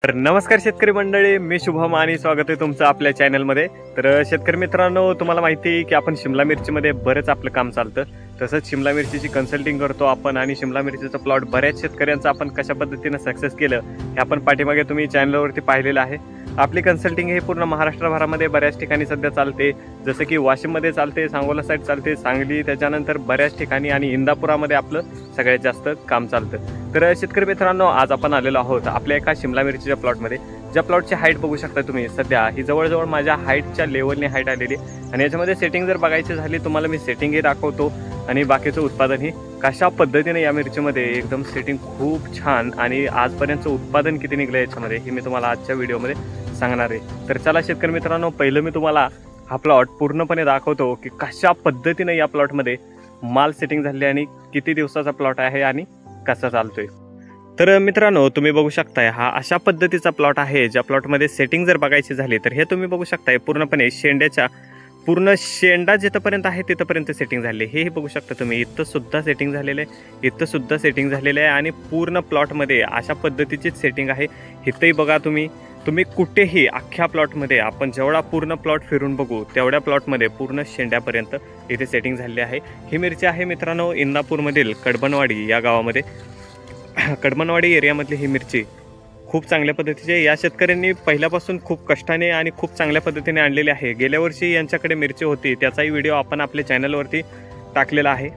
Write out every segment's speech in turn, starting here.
तर नमस्कार शेतकरी मंडळी, मी शुभम आणि स्वागत आहे तुमचं आपल्या चॅनलमध्ये। तर शेतकरी मित्रांनो, तुम्हाला माहिती आहे की आपण शिमला मिरचीमध्ये बरेच आपलं काम चालतं। तसंच शिमला मिरचीची कन्सल्टिंग करतो आपण आणि शिमला मिरचीचा प्लॉट बऱ्याच शेतकऱ्यांचा आपण कशा पद्धतीने सक्सेस केलं हे आपण पाठीमागे तुम्ही चॅनलवरती पाहिलेलं आहे। आपली कन्सल्टिंग हे पूर्ण महाराष्ट्रभरामध्ये बऱ्याच ठिकाणी सध्या चालते, जसं की वाशिममध्ये चालते, सांगोला साईड चालते, सांगली, त्याच्यानंतर बऱ्याच ठिकाणी आणि इंदापुरामध्ये आपलं सगळ्यात जास्त काम चालतं। तर शेतकरी मित्रांनो, आज आपण आलेलो आहोत आपल्या एका शिमला मिरचीच्या प्लॉटमध्ये। ज्या प्लॉटची हाईट बघू शकता तुम्ही, सध्या ही जवळजवळ माझ्या हाईटच्या लेवलने हाईट आलेली आणि याच्यामध्ये सेटिंग जर बघायची झाली तुम्हाला मी सेटिंगही दाखवतो आणि बाकीचं उत्पादनही कशा पद्धतीने या मिरचीमध्ये एकदम सेटिंग खूप छान आणि आजपर्यंतचं उत्पादन किती निघलं याच्यामध्ये हे मी तुम्हाला आजच्या व्हिडिओमध्ये सांगणार आहे। तर चला शेतकरी मित्रांनो, पहिलं मी तुम्हाला हा प्लॉट पूर्णपणे दाखवतो की कशा पद्धतीने या प्लॉटमध्ये माल सेटिंग झाली आणि किती दिवसाचा प्लॉट आहे आणि कसा चालतोय। तर मित्रांनो, तुम्ही बघू शकताय हा अशा पद्धतीचा प्लॉट आहे ज्या प्लॉटमध्ये सेटिंग जर बघायची झाली तर हे तुम्ही बघू शकताय पूर्णपणे शेंड्याच्या पूर्ण शेंडा जिथपर्यंत आहे तिथपर्यंत सेटिंग झाले। हे बघू शकता तुम्ही, इथं सुद्धा सेटिंग झालेलं आहे, इथं सुद्धा सेटिंग झालेलं आहे आणि पूर्ण प्लॉटमध्ये अशा पद्धतीचीच सेटिंग आहे। इथंही बघा तुम्ही कुठेही अख्ख्या प्लॉटमध्ये आपण जेवढा पूर्ण प्लॉट फिरून बघू तेवढ्या प्लॉटमध्ये पूर्ण शेंड्यापर्यंत इथे सेटिंग झालेली आहे। ही मिरची आहे मित्रांनो इंदापूरमधील कडबनवाडी या गावामध्ये, कडबनवाडी एरियामधली ही मिरची खूप चांगल्या पद्धतीची या शेतकऱ्यांनी पहिल्यापासून खूप कष्टाने आणि खूप चांगल्या पद्धतीने आणलेली आहे। गेल्या वर्षी यांच्याकडे मिरची होती, त्याचाही व्हिडिओ आपण आपल्या चॅनलवरती टाकलेला आहे।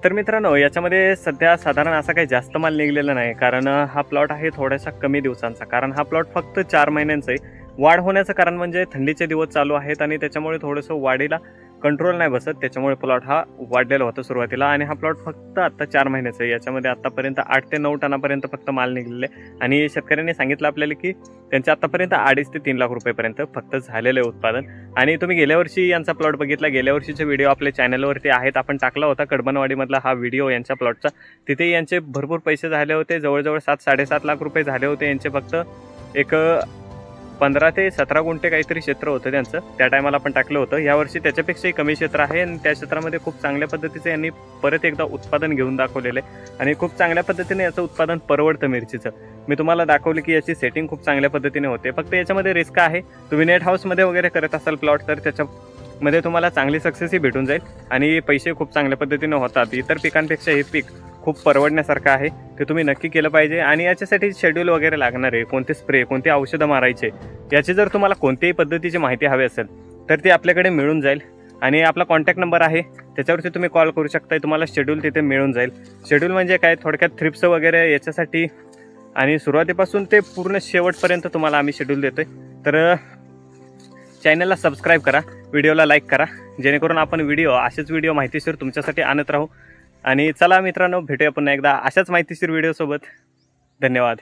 तर मित्रांनो, याच्यामध्ये सध्या साधारण असा काही जास्त माल निघलेला नाही, कारण हा प्लॉट आहे थोडासा कमी दिवसांचा, कारण हा प्लॉट फक्त 4 महिन्यांचा आहे। वाढ होण्याचं कारण म्हणजे थंडीचे दिवस चालू आहेत आणि त्याच्यामुळे थोडंसं वाढीला कंट्रोल नाही बसत, त्याच्यामुळे प्लॉट हा वाढलेला होता सुरुवातीला आणि हा प्लॉट फक्त आत्ता 4 महिन्याचा आहे। याच्यामध्ये आत्तापर्यंत 8 ते 9 टनापर्यंत फक्त माल निघलेले आणि शेतकऱ्यांनी सांगितलं आपल्याला की त्यांच्या आत्तापर्यंत 2.5 ते 3 लाख रुपयेपर्यंत फक्त झालेलं आहे उत्पादन। आणि तुम्ही गेल्या वर्षी यांचा प्लॉट बघितला, गेल्या वर्षीचे व्हिडिओ आपल्या चॅनलवरती आहेत, आपण टाकला होता कडबनवाडीमधला हा व्हिडिओ यांच्या प्लॉटचा। तिथे यांचे भरपूर पैसे झाले होते, जवळजवळ 7-7.5 लाख रुपये झाले होते यांचे। फक्त एक 15 ते 17 गुंठे काहीतरी क्षेत्र होतं त्यांचं, त्या टायमाला आपण टाकलं होतं। यावर्षी त्याच्यापेक्षाही कमी क्षेत्र आहे आणि त्या क्षेत्रामध्ये खूप चांगल्या पद्धतीचं यांनी परत एकदा उत्पादन घेऊन दाखवलेलं आहे आणि खूप चांगल्या पद्धतीने याचं उत्पादन परवडतं मिरचीचं। मी तुम्हाला दाखवलं की याची सेटिंग खूप चांगल्या पद्धतीने होते, फक्त याच्यामध्ये रिस्क आहे। तुम्ही नेट हाऊसमध्ये वगैरे करत असाल प्लॉट तर त्याच्यामध्ये तुम्हाला चांगली सक्सेसही भेटून जाईल आणि पैसे खूप चांगल्या पद्धतीने होतात। इतर पिकांपेक्षा हे पीक खूप परवडण्यासारखं आहे, ते तुम्ही नक्की केलं पाहिजे। आणि याच्यासाठी शेड्यूल वगैरे लागणार आहे, कोणते स्प्रे, कोणते औषधं मारायचे, याची जर तुम्हाला कोणत्याही पद्धतीची माहिती हवी असेल तर ती आपल्याकडे मिळून जाईल आणि आपला कॉन्टॅक्ट नंबर आहे त्याच्यावरती तुम्ही कॉल करू शकता, तुम्हाला शेड्यूल तिथे मिळून जाईल। शेड्यूल म्हणजे काय, थोडक्यात थ्रिप्स वगैरे याच्यासाठी आणि सुरुवातीपासून ते पूर्ण शेवटपर्यंत तुम्हाला आम्ही शेड्यूल देतोय। तर चॅनलला सबस्क्राईब करा, व्हिडिओला लाईक करा, जेणेकरून आपण असेच व्हिडिओ माहितीशीर तुमच्यासाठी आणत राहू। आणि चला मित्रांनो, भेटूया पुन्हा एकदा अशाच माहितीशीर व्हिडिओसोबत। धन्यवाद।